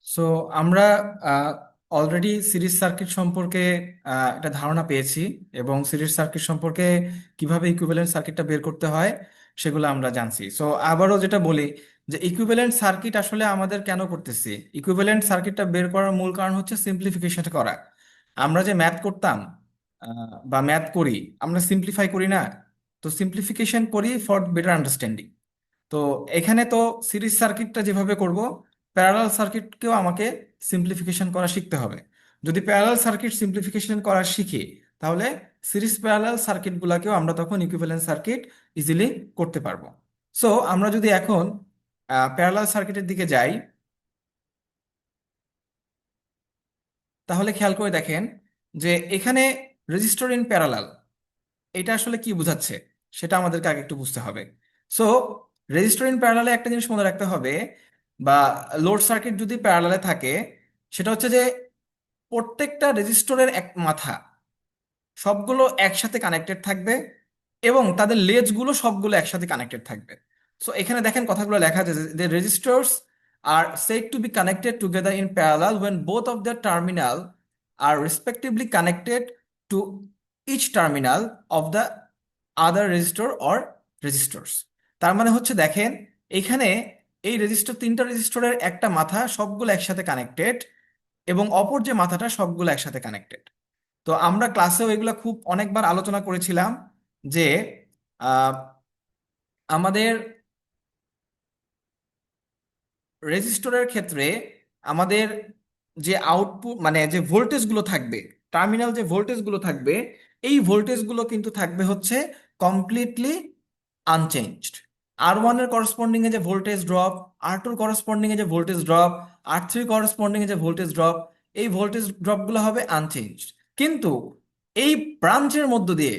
So আমরা already series circuit সম্পর্কে একটা ধারণা পেয়েছি এবং সিরিজ সার্কিট সম্পর্কে কিভাবে ইকুইভ্যালেন্ট সার্কিটটা বের করতে হয় সেগুলো আমরা জানছি। সো আবারও যেটা বলি যে ইকুইভ্যালেন্ট সার্কিট আসলে আমাদের কেন করতেছি, ইকুইভ্যালেন্ট সার্কিটটা বের করার মূল কারণ হচ্ছে সিম্পলিফিকেশন করা। আমরা যে ম্যাথ করতাম বা ম্যাথ করি, আমরা সিম্পলিফাই করি না, তো সিম্পলিফিকেশন করি ফর বেটার আন্ডারস্ট্যান্ডিং। তো এখানে তো সিরিজ সার্কিটটা যেভাবে করব, প্যারালাল সার্কিটকেও আমাকে সিম্পলিফিকেশন করা শিখতে হবে। যদি প্যারালাল সার্কিট সিম্পলিফিকেশন করা শিখি, তাহলে সিরিজ প্যারালাল সার্কিটগুলোকেও আমরা তখন ইকুইভ্যালেন্ট সার্কিট ইজিলি করতে পারবো। সো আমরা যদি এখন প্যারালাল সার্কিটের দিকে যাই, তাহলে খেয়াল করে দেখেন যে এখানে রেজিস্টর ইন প্যারালাল, এটা আসলে কি বোঝাচ্ছে সেটা আমাদেরকে আগে একটু বুঝতে হবে। সো রেজিস্টর ইন প্যারালালে একটা জিনিস মনে রাখতে হবে, বা লোড সার্কিট যদি প্যারালালে থাকে, সেটা হচ্ছে যে প্রত্যেকটা রেজিস্টরের এক মাথা সবগুলো একসাথে কানেক্টেড থাকবে এবং তাদের লেজগুলো সবগুলো একসাথে কানেক্টেড থাকবে। সো এখানে দেখেন কথাগুলো লেখা আছে যে রেজিস্টরস আর said to be connected together in parallel when both of their terminal are respectively connected to each terminal of the other resistor or resistors। তার মানে হচ্ছে দেখেন, এখানে এই রেজিস্টর, তিনটা রেজিস্টরের একটা মাথা সবগুলো একসাথে কানেক্টেড এবং অপর যে মাথাটা সবগুলো একসাথে কানেক্টেড। তো আমরা ক্লাসেও এগুলো খুব অনেকবার আলোচনা করেছিলাম যে আহ, আমাদের রেজিস্টরের ক্ষেত্রে আমাদের যে আউটপুট মানে যে ভোল্টেজগুলো থাকবে, টার্মিনাল যে ভোল্টেজগুলো থাকবে, এই ভোল্টেজগুলো কিন্তু থাকবে হচ্ছে কমপ্লিটলি আনচেঞ্জড। আর 1 এর করসপন্ডিং এ যে ভোল্টেজ ড্রপ, আর 2 করসপন্ডিং এ যে ভোল্টেজ ড্রপ, আর 3 করসপন্ডিং এ যে ভোল্টেজ ড্রপ, এই ভোল্টেজ ড্রপগুলো হবে আনচেঞ্জড। কিন্তু এই ব্রাঞ্চের মধ্য দিয়ে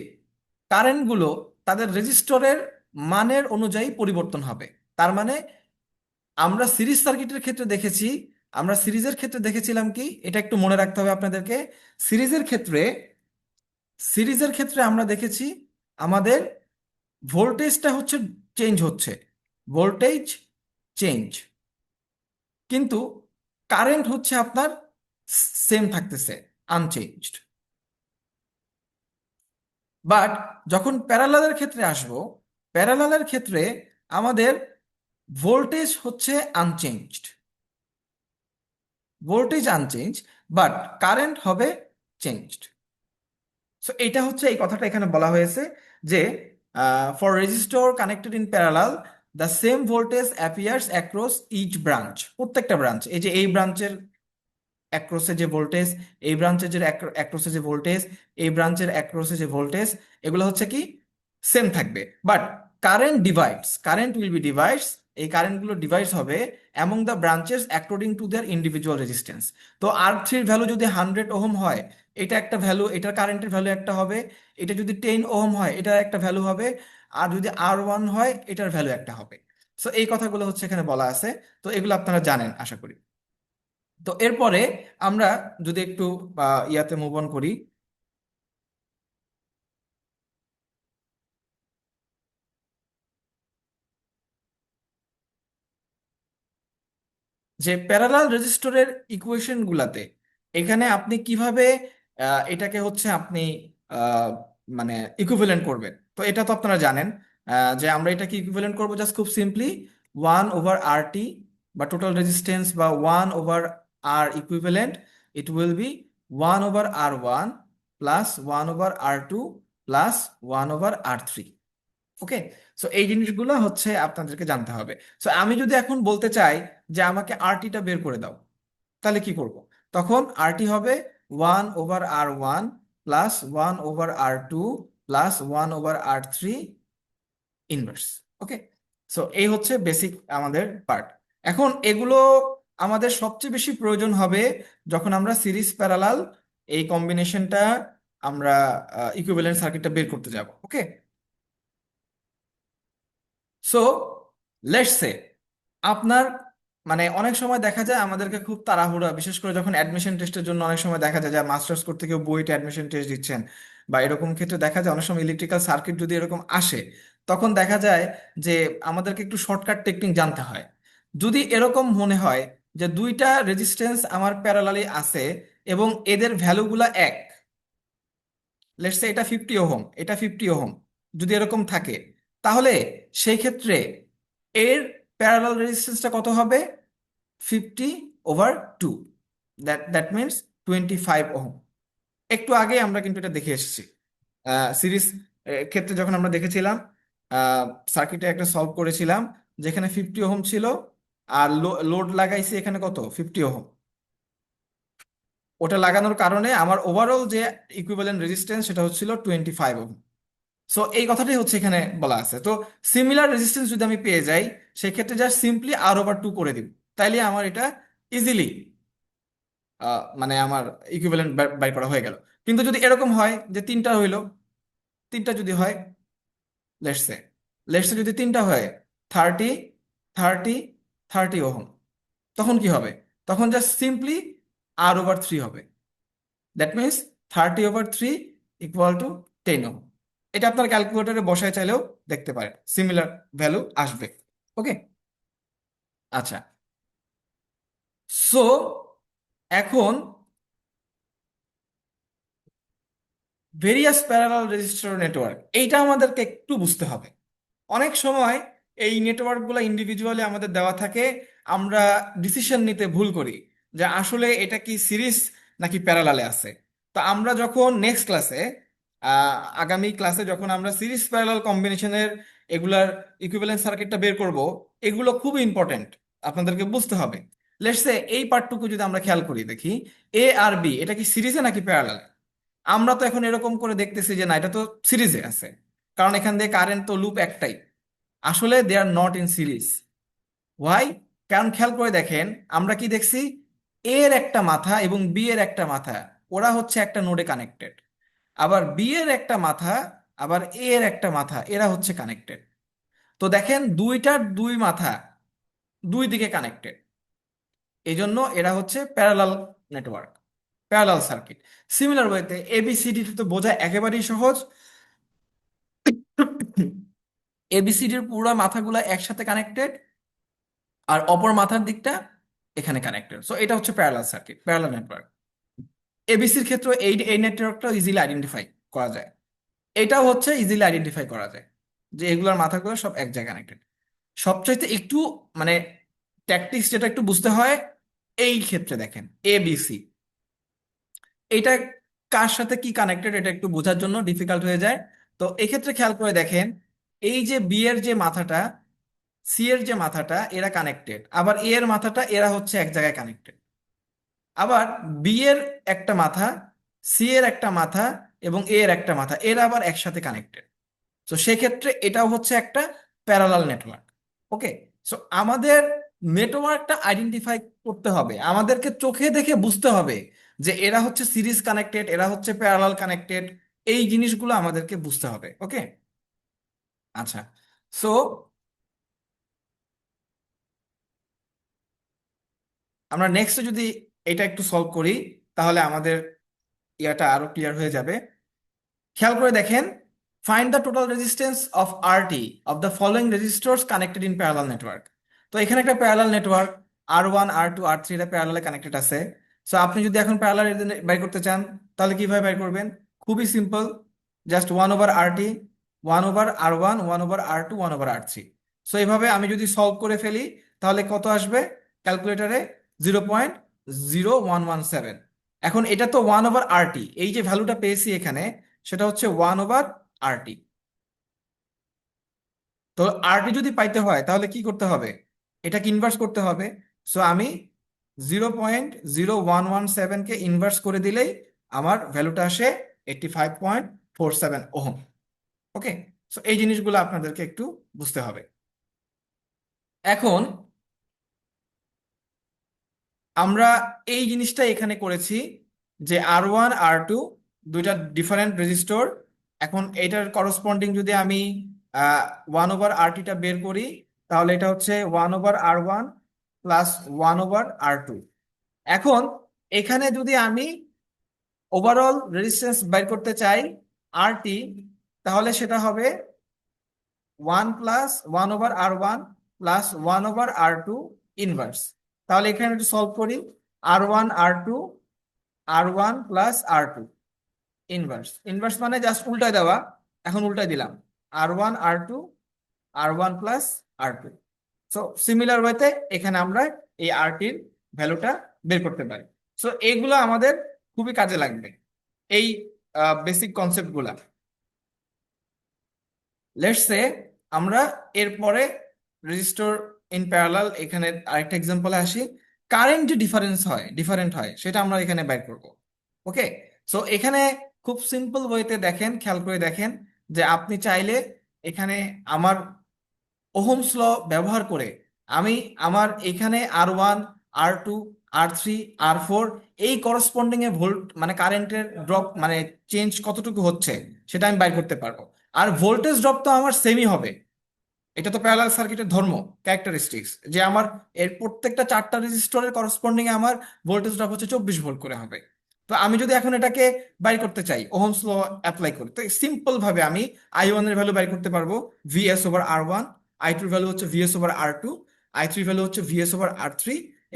কারেন্টগুলো তাদের রেজিস্টরের মানের অনুযায়ী পরিবর্তন হবে। তার মানে আমরা সিরিজ সার্কিটের ক্ষেত্রে দেখেছি, আমরা সিরিজের ক্ষেত্রে দেখেছিলাম কি, এটা একটু মনে রাখতে হবে আপনাদেরকে। সিরিজের ক্ষেত্রে সিরিজের ক্ষেত্রে আমরা দেখেছি আমাদের ভোল্টেজটা হচ্ছে চেঞ্জ হচ্ছে, ভোল্টেজ চেঞ্জ, কিন্তু কারেন্ট হচ্ছে আপনার সেম থাকতেছে, আনচেঞ্জড। বাট যখন প্যারালালের ক্ষেত্রে আসব, প্যারালালের ক্ষেত্রে আমাদের ভোল্টেজ হচ্ছে unchanged, voltage unchanged, but current হবে চেঞ্জড। সো এটা হচ্ছে এই কথাটা এখানে বলা হয়েছে যে for resistor connected in parallel the same voltage appears across each branch. প্রত্যেকটা ব্রাঞ্চ, এই যে এই ব্রাঞ্চের অ্যাক্রসে যে ভোল্টেজ, এই ব্রাঞ্চের যে অ্যাক্রসে যে ভোল্টেজ, এই ব্রাঞ্চের অ্যাক্রসে যে ভোল্টেজ, এগুলো হচ্ছে কি সেম থাকবে। But current divides, current will be divides, এই কারেন্টগুলো ডিভাইডস হবে among the branches according to their individual resistance. তো আর 3 ভ্যালু যদি 100 ওহম হয়, এটা একটা ভ্যালু, এটার কারেন্টের ভ্যালু একটা হবে। এটা যদি 10 ওহম হয়, এটার একটা ভ্যালু হবে। আর যদি আর 1 হয়, এটার ভ্যালু একটা হবে। সো এই কথাগুলো হচ্ছে এখানে বলা আছে। তো এগুলো আপনারা জানেন আশা করি। তো এরপরে আমরা যদি একটু ইয়াতে মুভ অন করি, যে প্যারালাল রেজিস্টরের ইকুয়েশন গুলাতে এখানে আপনি কিভাবে এটাকে হচ্ছে আপনি আহ, মানে ইকুইভ্যালেন্ট করবেন। তো এটা তো আপনারা জানেন যে আমরা এটাকে ইকুইভ্যালেন্ট করবো জাস্ট খুব সিম্পলি 1/RT, বা টোটাল রেজিস্ট্যান্স, বা 1/R equivalent, it will be 1/R1 plus 1/R2 plus 1/R3। Okay. So এই জিনিসগুলো হচ্ছে আপনাদেরকে জানতে হবে। সো আমি যদি এখন বলতে চাই যে আমাকে আরটিটা বের করে দাও, তাহলে কি করব? তখন আরটি হবে 1/R1 plus 1/R2 plus 1/R3 inverse. Okay. So এই হচ্ছে বেসিক আমাদের পার্ট। এখন এগুলো আমাদের সবচেয়ে বেশি প্রয়োজন হবে যখন আমরা সিরিজ প্যারালাল এই কম্বিনেশনটা আমরা ইকুইভ্যালেন্ট সার্কিটটা বের করতে যাব। ওকে। সো লেটস সে আপনার মানে অনেক সময় দেখা যায় আমাদেরকে খুব তাড়াহুড়া, বিশেষ করে যখন অ্যাডমিশন টেস্টের জন্য অনেক সময় দেখা যায় যে মাস্টার্স করতে কেউ বুয়েটে অ্যাডমিশন টেস্ট দিচ্ছেন, বা এরকম ক্ষেত্রে দেখা যায় অনেক সময় ইলেকট্রিক্যাল সার্কিট যদি এরকম আসে, তখন দেখা যায় যে আমাদেরকে একটু শর্টকাট টেকনিক জানতে হয়। যদি এরকম মনে হয় যে দুইটা রেজিস্ট্যান্স আমার প্যারালালি আছে এবং এদের ভ্যালুগুলা এক, লেটস সে এটা 50 ওহম, এটা 50 ওহম, যদি এরকম থাকে, তাহলে সেই ক্ষেত্রে এর প্যারালাল রেজিস্ট্যান্সটা কত হবে? 50/2, দ্যাট মিনস 25 ওহম। একটু আগে আমরা কিন্তু এটা দেখে এসেছি সিরিজ ক্ষেত্রে, যখন আমরা দেখেছিলাম সার্কিটে একটা সলভ করেছিলাম, যেখানে 50 ওহম ছিল, আর লোড লাগাইছি এখানে কত, 50 ওহম। ওটা লাগানোর কারণে আমার ওভারঅল যে ইকুইভ্যালেন্ট রেজিস্ট্যান্স সেটা হচ্ছিল 25 ওহম। সো এই কথাটাই হচ্ছে এখানে বলা আছে। তো সিমিলার রেজিস্ট্যান্স যদি আমি পেয়ে যাই, সেক্ষেত্রে জাস্ট সিম্পলি R/2 করে দিব, তাইলে আমার এটা ইজিলি মানে আমার ইকুইভ্যালেন্ট বাই করা হয়ে গেল। কিন্তু যদি এরকম হয় যে তিনটা হইলো, তিনটা যদি হয়, লেটসে লেটসে যদি তিনটা হয়, 30, 30, 30 ওহম, তখন কি হবে? তখন জাস্ট সিম্পলি R/3 হবে। That means 30/3 = 10 ohm. এটা আপনার ক্যালকুলেটরে বসায় চাইলেও দেখতে পারেন, সিমিলার ভ্যালু আসবে। ওকে, আচ্ছা। সো এখন ভেরিয়াস প্যারালাল রেজিস্টার নেটওয়ার্ক, এইটা আমাদেরকে একটু বুঝতে হবে। অনেক সময় এই নেটওয়ার্কগুলো ইন্ডিভিজুয়ালি আমাদের দেওয়া থাকে, আমরা ডিসিশন নিতে ভুল করি যে আসলে এটা কি সিরিজ নাকি প্যারালালে আছে। তো আমরা যখন নেক্সট ক্লাসে, আগামী ক্লাসে যখন আমরা সিরিজ প্যারালাল কম্বিনেশনের এগুলার ইকুইভ্যালেন্ট সার্কিটটা বের করব, এগুলো খুব ইম্পর্টেন্ট, আপনাদেরকে বুঝতে হবে। লেটস সে এই পার্টটুকু যদি আমরা খেয়াল করি, দেখি এ আর বি এটা কি সিরিজে নাকি প্যারালালে। আমরা তো এখন এরকম করে দেখতেছি যে না, এটা তো সিরিজে আছে, কারণ এখান দিয়ে কারেন্ট তো লুপ একটাই। আসলে they are not in series. Why? কারণ খেয়াল করে দেখেন, আমরা কি দেখছি, এর একটা মাথা এবং বি এর একটা মাথা, ওরা হচ্ছে একটা নোডে কানেক্টেড। আবার বি এর একটা মাথা, আবার এ এর একটা মাথা, এরা হচ্ছে কানেক্টেড। তো দেখেন দুইটার দুই মাথা দুই দিকে কানেক্টেড, এই জন্য এরা হচ্ছে parallel network, parallel circuit. Similar ওয়েতে এবিসিডি তো বোঝা একেবারেই সহজ। এবিসিডির পুরো মাথাগুলো একসাথে কানেক্টেড, আর অপর মাথার দিকটা এখানে কানেক্টেড। সো এটা হচ্ছে প্যারালাল সার্কিট, প্যারালাল নেটওয়ার্ক। এবিসির ক্ষেত্রে এই এই নেটওয়ার্কটা ইজিলি আইডেন্টিফাই করা যায়, এটাও হচ্ছে ইজিলি আইডেন্টিফাই করা যায় যে এগুলোর মাথাগুলো সব এক জায়গায় কানেক্টেড। সবচাইতে একটু মানে ট্যাকটিক্স যেটা একটু বুঝতে হয়, এই ক্ষেত্রে দেখেন এবিসি, এটা কার সাথে কি কানেক্টেড এটা একটু বোঝার জন্য ডিফিকাল্ট হয়ে যায়। তো এক্ষেত্রে খেয়াল করে দেখেন, এই যে বি এর যে মাথাটা, সি এর যে মাথাটা, এরা কানেক্টেড, আবার এ এর মাথাটা, এরা হচ্ছে এক জায়গায় কানেক্টেড। আবার বি এর একটা মাথা, সি এর একটা মাথা এবং এ এর একটা মাথা, এরা আবার একসাথে কানেক্টেড। তো সেক্ষেত্রে এটাও হচ্ছে একটা প্যারালাল নেটওয়ার্ক। ওকে, সো আমাদের নেটওয়ার্কটা আইডেন্টিফাই করতে হবে, আমাদেরকে চোখে দেখে বুঝতে হবে যে এরা হচ্ছে সিরিজ কানেক্টেড, এরা হচ্ছে প্যারালাল কানেক্টেড। এই জিনিসগুলো আমাদেরকে বুঝতে হবে। ওকে, আচ্ছা। সো আমরা নেক্সট যদি এটা একটু সলভ করি, তাহলে আমাদের ইয়াটা আরো ক্লিয়ার হয়ে যাবে। খেয়াল করে দেখেন, find the total resistance of RT of the following রেজিস্টরস connected in parallel network. তো এখানে একটা parallel network, R1, R2, R3 এটা প্যারালালে কানেক্টেড আছে। সো আপনি যদি এখন প্যারালাল বের করতে চান, তাহলে কিভাবে বের করবেন? খুবই simple, just 1/RT, 1/R1, 1/R2, 1/R3। So এইভাবে আমি যদি সলভ করে ফেলি, তাহলে কত আসবে ক্যালকুলেটারে? 0.0117। এখন এটা তো 1/RT, এই যে ভ্যালুটা পেয়েছি এখানে, সেটা হচ্ছে 1/RT। তো আরটি যদি পাইতে হয় তাহলে কি করতে হবে? এটাকে ইনভার্স করতে হবে। সো আমি 0.0117কে ইনভার্স করে দিলেই আমার ভ্যালুটা আসে 85.47 ওহম। ওকে, সো এই জিনিসগুলো আপনাদেরকে একটু বুঝতে হবে। এখন আমরা এই জিনিসটা এখানে করেছি যে R1, R2 দুইটা ডিফারেন্ট রেজিস্টর। এখন এটার করসপন্ডিং যদি আমি 1/RTটা বের করি, তাহলে এটা হচ্ছে 1/R1 প্লাস 1/R2। এখন এখানে যদি আমি ওভারঅল রেজিস্ট্যান্স বের করতে চাই আরটি, তাহলে সেটা হবে 1 plus 1/R1 plus 1/R2 inverse. তাহলে এখানে একটু সলভ করি। R1 R2 R1 plus R2 inverse, inverse মানে জাস্ট উল্টায় দেওয়া। এখন উল্টায় দিলাম, R1 R2 R1 plus R2। So similar ওয়েতে এখানে আমরা এই আরটির ভ্যালুটা বের করতে পারি। সো এইগুলো আমাদের খুবই কাজে লাগবে, এই বেসিক কনসেপ্ট গুলা। লেটস সে আমরা এরপরে রেজিস্টার ইন প্যারালাল এখানে আরেকটা এক্সাম্পলে আসি। কারেন্ট যে ডিফারেন্ট হয় সেটা আমরা এখানে বের করব। ওকে, সো এখানে খুব সিম্পল ওয়েতে দেখেন, খেয়াল করে দেখেন যে আপনি চাইলে এখানে আমার ওহমস ল ব্যবহার করে আমি আমার এখানে R1 R2 R3 R4 এই করসপন্ডিং এ ভোল্ট মানে কারেন্টের ড্রপ মানে চেঞ্জ কতটুকু হচ্ছে সেটা আমি বাইর করতে পারবো। আর ভোল্টেজ ড্রপ তো আমার সেমই হবে, এটা তো প্যারালাল সার্কিটের ধর্ম, ক্যারেক্টারিস্টিক্স, যে আমার এর প্রত্যেকটা চারটা রেজিস্টরের করসপন্ডিং এ আমার ভোল্টেজ ড্রপ হচ্ছে 24 ভোল্ট করে হবে। তো আমি যদি এখন এটাকে বাইর করতে চাই ওহমস ল অ্যাপ্লাই করি, তো সিম্পল ভাবে আমি I1 এর ভ্যালু বাইর করতে পারবো VS/R1, I2 এর ভ্যালু হচ্ছে VS/R2, I3 ভ্যালু হচ্ছে VS/R3,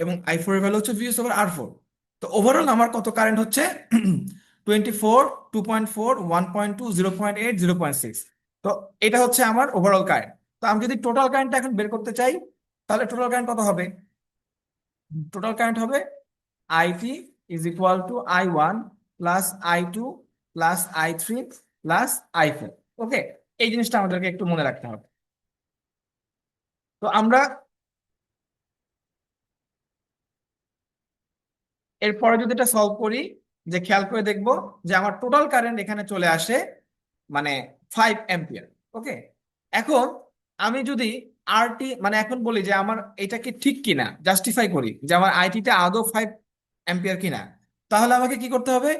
এবং I4 এর ভ্যালু হচ্ছে VS/R4। তো ওভারঅল আমার কত কারেন্ট হচ্ছে 24, 2.4, 1.2, 0.8, 0.6। তো এটা হচ্ছে আমার ওভারঅল কারেন্ট। তো আমি যদি টোটাল কারেন্টটা এখন বের করতে চাই, তাহলে টোটাল কারেন্ট কত হবে? টোটাল কারেন্ট হবে IT is equal to I1 plus I2 plus I3 plus I4। ওকে, এই জিনিসটা আমাদেরকে একটু মনে রাখতে হবে। তো আমরা এরপরে যদি এটা সলভ করি, যে খেয়াল করে দেখব যে আমার টোটাল কারেন্ট এখানে চলে আসে মানে 5 অ্যাম্পিয়ার। ওকে, এখন আমি যদি আরটি মানে এখন বলি যে আমার এটা কি ঠিক কিনা, জাস্টিফাই করি যে আমার আইটিটা আদৌ 5 অ্যাম্পিয়ার কিনা, তাহলে আমাকে কি করতে হবে?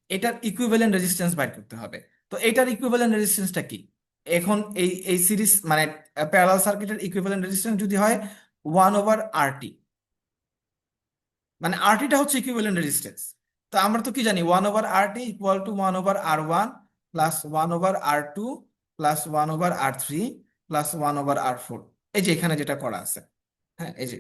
এটার ইকুইভ্যালেন্ট রেজিস্ট্যান্স বাইর করতে হবে। তো এটার ইকুইভ্যালেন্ট রেজিস্ট্যান্সটা কি? এখন এই এই সিরিজ মানে প্যারালাল সার্কিটের ইকুইভ্যালেন্ট রেজিস্ট্যান্স যদি হয় 1/RT, মানে আরটিটা হচ্ছে ইকুইভ্যালেন্ট রেজিস্ট্যান্স। তো আমরা তো কি জানি 1/RT equal to 1/R1 plus 1/R2 plus 1/R3 plus 1/R4, এই যে এখানে যেটা করা আছে। হ্যাঁ, এই যে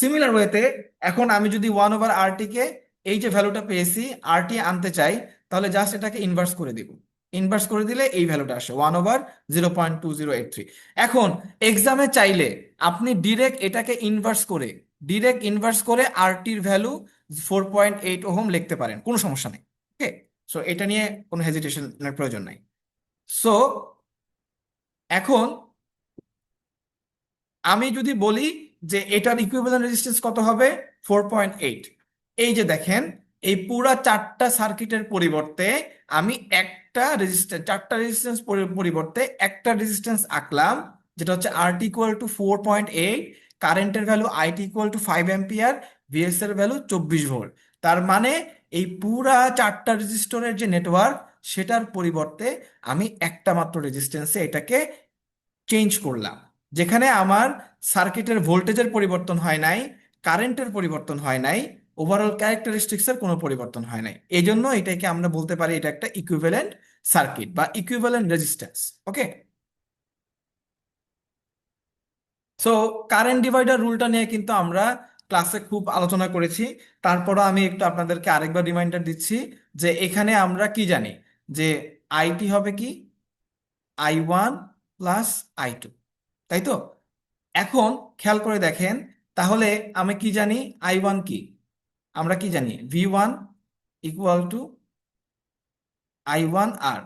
সিমিলার ওয়েতে এখন আমি যদি 1/RT কে এই যে ভ্যালুটা পেয়েছি আরটি আনতে চাই, তাহলে জাস্ট এটাকে ইনভার্স করে দিব। ইনভার্স করে দিলে এই ভ্যালুটা আসে 1/0.2083। এখন এক্সামে চাইলে আপনি ডিরেক্ট এটাকে ইনভার্স করে আরটির ভ্যালু 4.8 ওহম লিখতে পারেন, কোনো সমস্যা নেই। ওকে, সো এটা নিয়ে কোনো হেজিটেশনের প্রয়োজন নাই। সো এখন আমি যদি বলি যে এটার ইকুইভ্যালেন্ট রেজিস্ট্যান্স কত হবে 4.8, এই যে দেখেন এই পুরা চারটা সার্কিটের পরিবর্তে আমি একটা রেজিস্ট্যান্স, চারটা রেজিস্ট্যান্স পরিবর্তে একটা রেজিস্ট্যান্স আঁকলাম, যেটা হচ্ছে আরটি ইকুয়াল টু 4.8, কারেন্টের value IT equal to 5 ampere, VS এর ভ্যালু 24 ভোল্ট। তার মানে এই পুরা চারটা রেজিস্টরের যে নেটওয়ার্ক সেটার পরিবর্তে আমি একটা মাত্র রেজিস্ট্যান্সে এটাকে চেঞ্জ করলাম, যেখানে আমার সার্কিটের ভোল্টেজের পরিবর্তন হয় নাই, কারেন্টের পরিবর্তন হয় নাই, ওভারঅল ক্যারেক্টারিস্টিক্স এর কোনো পরিবর্তন হয় নাই। এই জন্য এটাকে আমরা বলতে পারি এটা একটা ইকুইভ্যালেন্ট সার্কিট বা ইকুইভ্যালেন্ট রেজিস্ট্যান্স। ওকে, সো কারেন্ট ডিভাইডার রুলটা নিয়ে কিন্তু আমরা ক্লাসে খুব আলোচনা করেছি। তারপরও আমি একটু আপনাদেরকে আরেকবার রিমাইন্ডার দিচ্ছি যে এখানে আমরা কি জানি যে আইটি হবে কি I1 প্লাস I2, তাই তো? এখন খেয়াল করে দেখেন, তাহলে আমি কি জানি I1 কি, আমরা কি জানি V1 equal to I1R,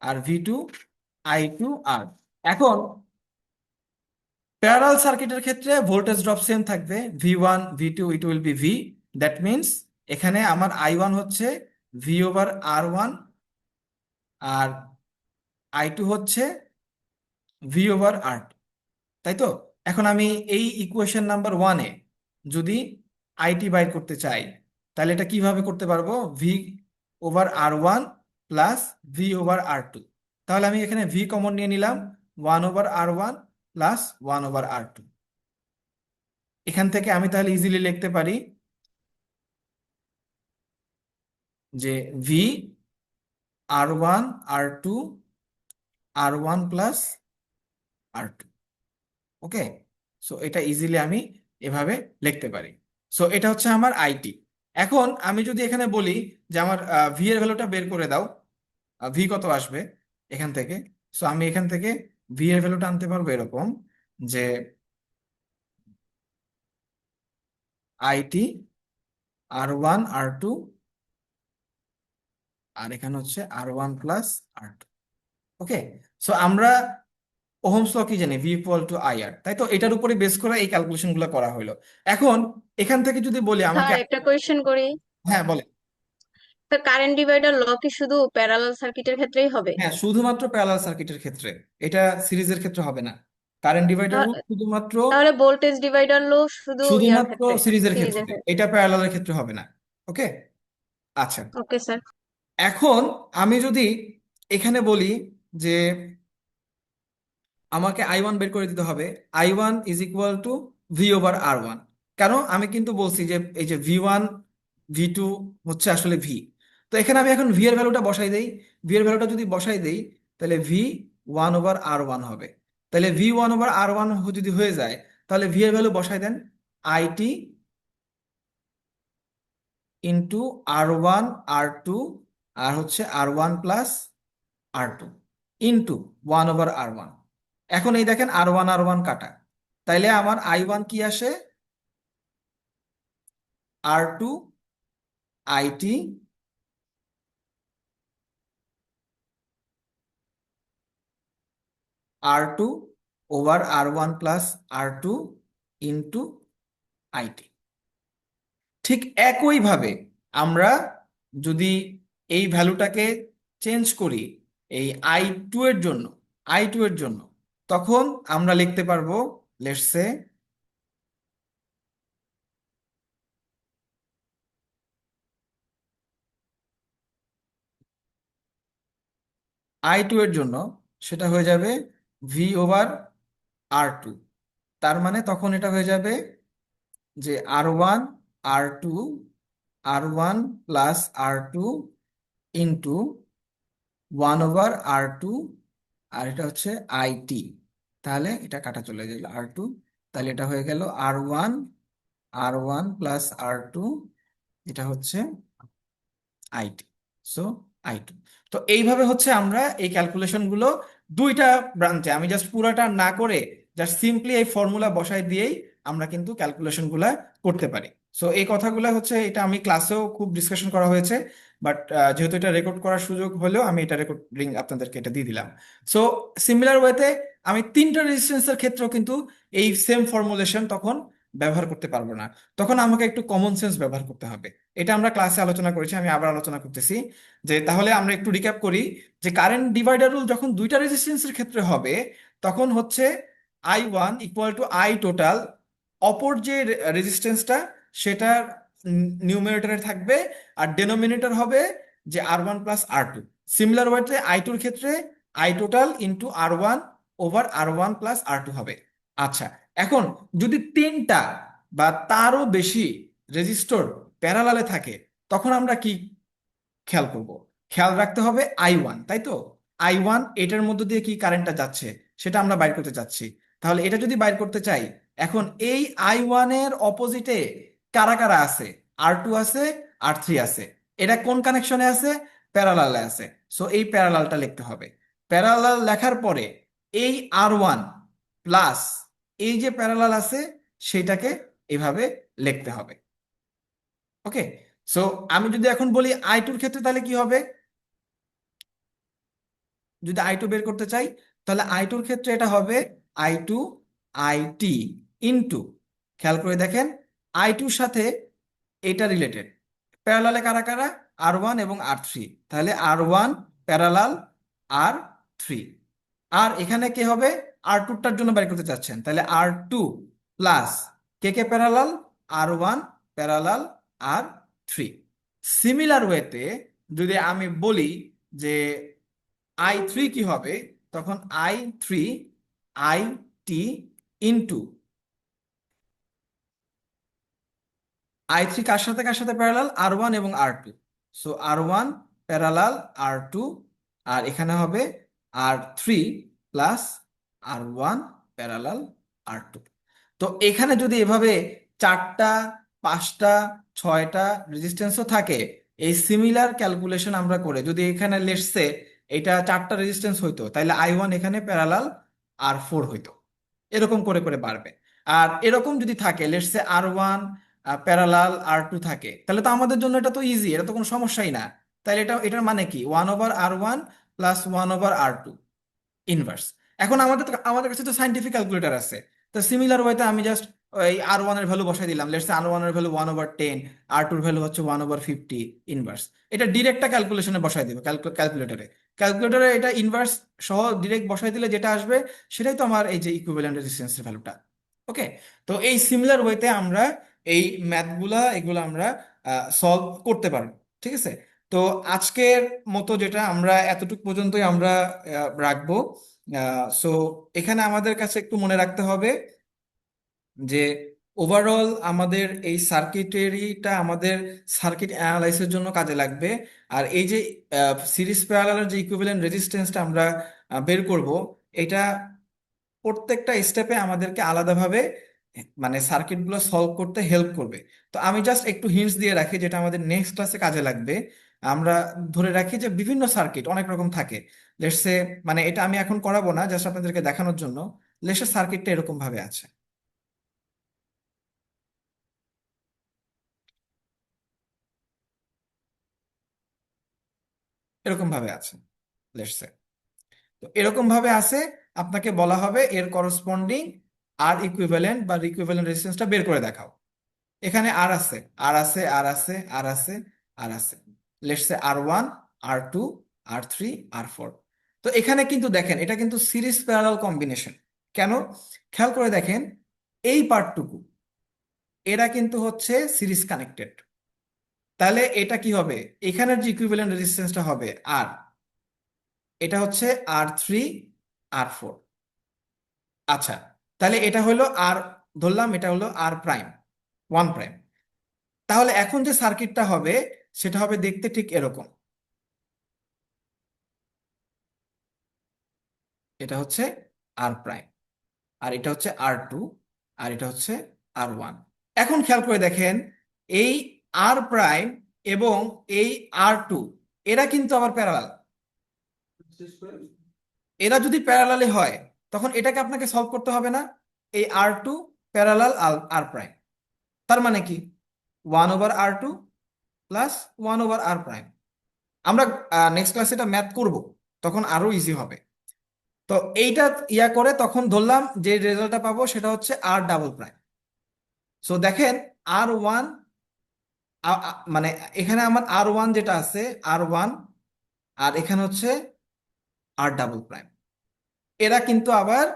R V2 I2R। এখন প্যারালাল সার্কিটের ক্ষেত্রে ভোল্টেজ ড্রপ সেম থাকবে, V1 V2 it will be V। That means এখানে আমার I1 হচ্ছে V/R1 আর I2 হচ্ছে V/R2, তাই তো? এখন আমি এই ইকুয়েশন নাম্বার ওয়ানে যদি আইটি বাইর করতে চাই, তাহলে এটা কিভাবে করতে পারবো? V/R1 plus V/R2। তাহলে আমি এখানে ভি কমন নিয়ে নিলাম, 1/R1 প্লাস 1/R2। এখান থেকে আমি তাহলে ইজিলি লিখতে পারি যে V/R1 R2 R1 plus R2। ওকে, সো এটা ইজিলি আমি এভাবে লিখতে পারি। সো এটা হচ্ছে আমার আইটি। এখন আমি যদি এখানে বলি যে আমার ভি এর ভ্যালুটা বের করে দাও, ভি কত আসবে এখান থেকে। সো আমি এখান থেকে ভি এর ভ্যালুটা আনতে পারবো এরকম যে আইটি R1 R2, আর এখানে হচ্ছে R1 + R2। ওকে। সো আমরা ওহমস ল কি জানি, ভি ইকুয়াল টু আই আর, তাই তো? এটার উপরে বেস করে এই ক্যালকুলেশন গুলো করা হলো। এখন এখান থেকে যদি বলি আমাকে, স্যার একটা কোয়েশ্চেন করি। হ্যাঁ বলে। স্যার কারেন্ট ডিভাইডার ল কি শুধু প্যারালাল সার্কিটের ক্ষেত্রেই হবে? হ্যাঁ, শুধুমাত্র প্যারালাল সার্কিটের ক্ষেত্রে, এটা সিরিজের ক্ষেত্রে হবে না। কারেন্ট ডিভাইডার রুল তাহ- শুধুমাত্র তাহলে ভোল্টেজ ডিভাইডার ল শুধু ইয়ার শুধুমাত্র ক্ষেত্রে, সিরিজের সিরিজের ক্ষেত্রে, ক্ষেত্রে। এটা প্যারালালের ক্ষেত্রে হবে না। ওকে। আচ্ছা, ওকে স্যার। এখন আমি যদি এখানে বলি যে আমাকে I1 বের করে দিতে হবে, I1 = V/R1। কেন? আমি কিন্তু বলছি যে এই যে V1 V2 হচ্ছে আসলে ভি। তো এখানে আমি এখন ভি এর ভ্যালুটা বসাই দেই। ভি এর ভ্যালুটা যদি বসাই দেই, তাহলে V1/R1 হবে। তাহলে V1/R1 যদি হয়ে যায়, তাহলে ভি এর ভ্যালু বসাই দেন, আইটি × R1 R2, আর হচ্ছে R1 + R2 × 1/R1। এখন এই দেখেন R1 কাটা, তাইলে আমার I1 কি আসে, R2 IT R2/R1 + R2 IT. ঠিক একইভাবে আমরা যদি এই ভ্যালুটাকে চেঞ্জ করি এই I2 এর জন্য, তখন আমরা লিখতে পারবো, লেটস সে I2 এর জন্য সেটা হয়ে যাবে V/R2। তার মানে তখন এটা হয়ে যাবে যে R1 R2 R1 + R2 × 1/R2, আর এটা হচ্ছে আইটি। তাহলে এটা কাটা চলে গেল R2, তাহলে এটা হয়ে গেল R1 + R2, এটা হচ্ছে আইটি। So I2। তো এইভাবে হচ্ছে আমরা এই ক্যালকুলেশন গুলো দুইটা ব্রাঞ্চে, আমি জাস্ট পুরাটা না করে জাস্ট সিম্পলি এই ফর্মুলা বসাই দিয়েই আমরা কিন্তু ক্যালকুলেশন গুলা করতে পারি। সো এই কথাগুলো হচ্ছে, এটা আমি ক্লাসেও খুব ডিসকাশন করা হয়েছে, বাট যেহেতু এটা রেকর্ড করার সুযোগ হলেও আমি এটা রেকর্ডিং আপনাদেরকে এটা দিয়ে দিলাম। সো সিমিলার ওয়েতে আমি তিনটা রেজিস্ট্যান্সের ক্ষেত্রেও কিন্তু এই সেম ফর্মুলেশন তখন ব্যবহার করতে পারবো না। তখন আমাকে একটু কমন সেন্স ব্যবহার করতে হবে। এটা আমরা ক্লাসে আলোচনা করেছি, আমি আবার আলোচনা করতেছি। যে তাহলে আমরা একটু রিক্যাপ করি যে কারেন্ট ডিভাইডার রুল যখন দুইটা রেজিস্ট্যান্সের ক্ষেত্রে হবে, তখন হচ্ছে I1 = I total, অপর যে রেজিস্ট্যান্সটা সেটার নিউমারেটরে থাকবে, আর ডেনোমিনেটর হবে যে R1 + R2। সিমিলার ওয়েতে I2-র ক্ষেত্রে I total × R1/R1 + R2 হবে। আচ্ছা, এখন যদি তিনটা বা তারও বেশি রেজিস্টর প্যারালালে থাকে, তখন আমরা কি খেয়াল করব? খেয়াল রাখতে হবে I1, তাই তো? I1 এটার মধ্য দিয়ে কি কারেন্টটা যাচ্ছে সেটা আমরা বাইর করতে চাচ্ছি। তাহলে এটা যদি বাইর করতে চাই, এখন এই I1-এর অপোজিটে কারা কারা আছে? R2 আছে, R3 আছে। এটা কোন কানেকশনে আছে? প্যারালালে আছে। সো এই প্যারালালটা লিখতে হবে। প্যারালাল লেখার পরে এই R1 প্লাস এই যে প্যারালাল আছে সেটাকে এভাবে লিখতে হবে। ওকে। সো আমি যদি এখন বলি I2-র ক্ষেত্রে, তাহলে কি হবে? যদি I2 বের করতে চাই, তাহলে I2-র ক্ষেত্রে এটা হবে I2 আইটি ইনটু, খেয়াল করে দেখেন I2-র সাথে এটা রিলেটেড, প্যারালালে কারা কারা? R1 এবং R3। তাহলে R1 প্যারালাল R3। আর এখানে কে হবে? R2-টার জন্য বের করতে চাচ্ছেন, তাহলে R2 প্লাস কে কে parallel? R1 parallel R3। Similar ওয়েতে যদি আমি বলি যে I3 কি হবে, তখন I3 আইটি ইনটু, I3 কার সাথে প্যারালাল? R1 এবং R2। So R1 parallel R2, আর এখানে হবে R3 plus R1 parallel R2। তো এখানে যদি এভাবে চারটা, পাঁচটা, ছয়টা রেজিস্ট্যান্সও থাকে, এই সিমিলার ক্যালকুলেশন আমরা করে যদি এখানে লেটসে এটা চারটা রেজিস্ট্যান্স হইতো, তাহলে I1 এখানে প্যারালাল R4 হইতো। এরকম করে করে বাড়বে। আর এরকম যদি থাকে লেটসে R1 প্যারালাল R2 থাকে, তাহলে তো আমাদের জন্য এটা তো ইজি, এটা তো কোনো সমস্যাই না। তাহলে এটার মানে কি, 1/R1 প্লাস 1/R2 ইনভার্স। এখন আমাদের কাছে তো সাইন্টিফিক ক্যালকুলেটর আছে। তো সিমিলার ওয়েতে আমি জাস্ট ওই R1 এর ভ্যালু বসাই দিলাম, লেটস R1 এর ভ্যালু 1/10, R2 এর ভ্যালু হচ্ছে 1/50 ইনভার্স। এটা ডিরেক্টটা ক্যালকুলেশনে বসাই দিব ক্যালকুলেটরে। ক্যালকুলেটরে এটা ইনভার্স সহ ডিরেক্ট বসাই দিলে যেটা আসবে সেটাই তো আমার এই যে ইকুইভ্যালেন্ট রেজিস্ট্যান্সের ভ্যালুটা। ওকে। তো এই সিমিলার ওয়েতে আমরা এই ম্যাথগুলা এগুলো আমরা সলভ করতে পারবো। ঠিক আছে। তো আজকের মতো যেটা আমরা এতটুকু পর্যন্তই আমরা রাখবো। সো এখানে আমাদের কাছে একটু মনে রাখতে হবে যে ওভারঅল আমাদের এই সার্কিটেরিটা আমাদের সার্কিট অ্যানালাইসিসের জন্য কাজে লাগবে। আর এই যে সিরিজ প্যারালালের যে ইকুইভ্যালেন্ট রেজিস্ট্যান্সটা আমরা বের করব, এটা প্রত্যেকটা স্টেপে আমাদেরকে আলাদাভাবে মানে সার্কিটগুলো সলভ করতে হেল্প করবে। তো আমি জাস্ট একটু হিন্টস দিয়ে রাখি যেটা আমাদের নেক্সট ক্লাসে কাজে লাগবে। আমরা ধরে রাখি যে বিভিন্ন সার্কিট অনেক রকম থাকে। লেটসে মানে এটা আমি এখন করাবো না, জাস্ট আপনাদেরকে দেখানোর জন্য। লেটসে সার্কিটটা এরকম ভাবে আছে, এরকম ভাবে আছে লেটসে। তো এরকম ভাবে আছে, আপনাকে বলা হবে এর করসপন্ডিং আর ইকুইভ্যালেন্ট বা ইকুইভ্যালেন্ট রেজিস্ট্যান্সটা বের করে দেখাও। এখানে আর আছে, আর আছে, আর আছে, আর আছে, আর আছে। Let's say R1, R2, R3, R4। তো এখানে কিন্তু দেখেন এটা কিন্তু সিরিজ প্যারালাল কম্বিনেশন। কেন? খেয়াল করে দেখেন, এই পার্টটুকু এরা কিন্তু হচ্ছে সিরিজ কানেক্টেড। তাহলে এটা কি হবে, এখানের যে ইকুইভ্যালেন্ট রেজিস্ট্যান্সটা হবে আর, এটা হচ্ছে R3, R4। আচ্ছা, তাহলে এটা হলো আর, ধরলাম এটা হলো R'1'। তাহলে এখন যে সার্কিটটা হবে সেটা হবে দেখতে ঠিক এরকম। এটা হচ্ছে R', আর এটা হচ্ছে R2, আর এটা হচ্ছে R1। এখন খেয়াল করে দেখেন, এই R' এবং এই R2 এরা কিন্তু আবার প্যারালাল। এরা যদি প্যারালালে হয় তখন এটাকে আপনাকে সলভ করতে হবে না? এই R2 প্যারালাল R', তার মানে কি 1/R2 প্লাস 1/R'। আমরা নেক্সট ক্লাসে এটা ম্যাথ করব, তখন আরো ইজি হবে। তো এইটা ইয়া করে তখন ধরলাম যে রেজাল্টটা পাবো সেটা হচ্ছে R'। সো দেখেন R1, মানে এখানে আমার R1 যেটা আছে, R1, আর এখানে হচ্ছে R'। এরা কিন্তু আবার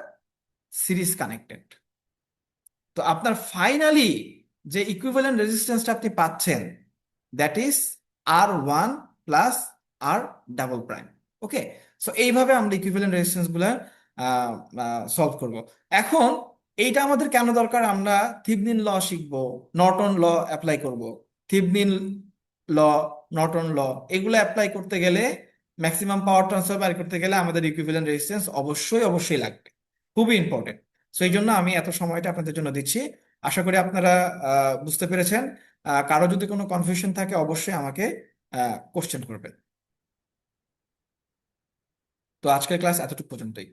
সিরিজ কানেক্টেড। তো আপনার ফাইনালি যে ইকুইভ্যালেন্ট রেজিস্ট্যান্সটা আপনি পাচ্ছেন, that is R1 plus R'। Okay. So এইভাবে আমরা ইকুইভ্যালেন্ট রেজিস্ট্যান্স গুলা সলভ করব। এখন এইটা আমাদের কেন দরকার, আমরা থিভনিন ল শিখবো, নর্টন ল অ্যাপ্লাই করব। থিভনিন ল, নর্টন ল, এগুলো অ্যাপ্লাই করতে গেলে, ম্যাক্সিমাম পাওয়ার ট্রান্সফার বের করতে গেলে আমাদের ইকুইভ্যালেন্ট রেজিস্ট্যান্স অবশ্যই অবশ্যই লাগবে, খুবই ইম্পর্টেন্ট। সো এই জন্য আমি এত সময়টা আপনাদের জন্য দিচ্ছি। আশা করি আপনারা বুঝতে পেরেছেন। কারো যদি কোনো কনফিউশন থাকে অবশ্যই আমাকে কোশ্চেন করবেন। তো আজকের ক্লাস এতটুকু পর্যন্তই।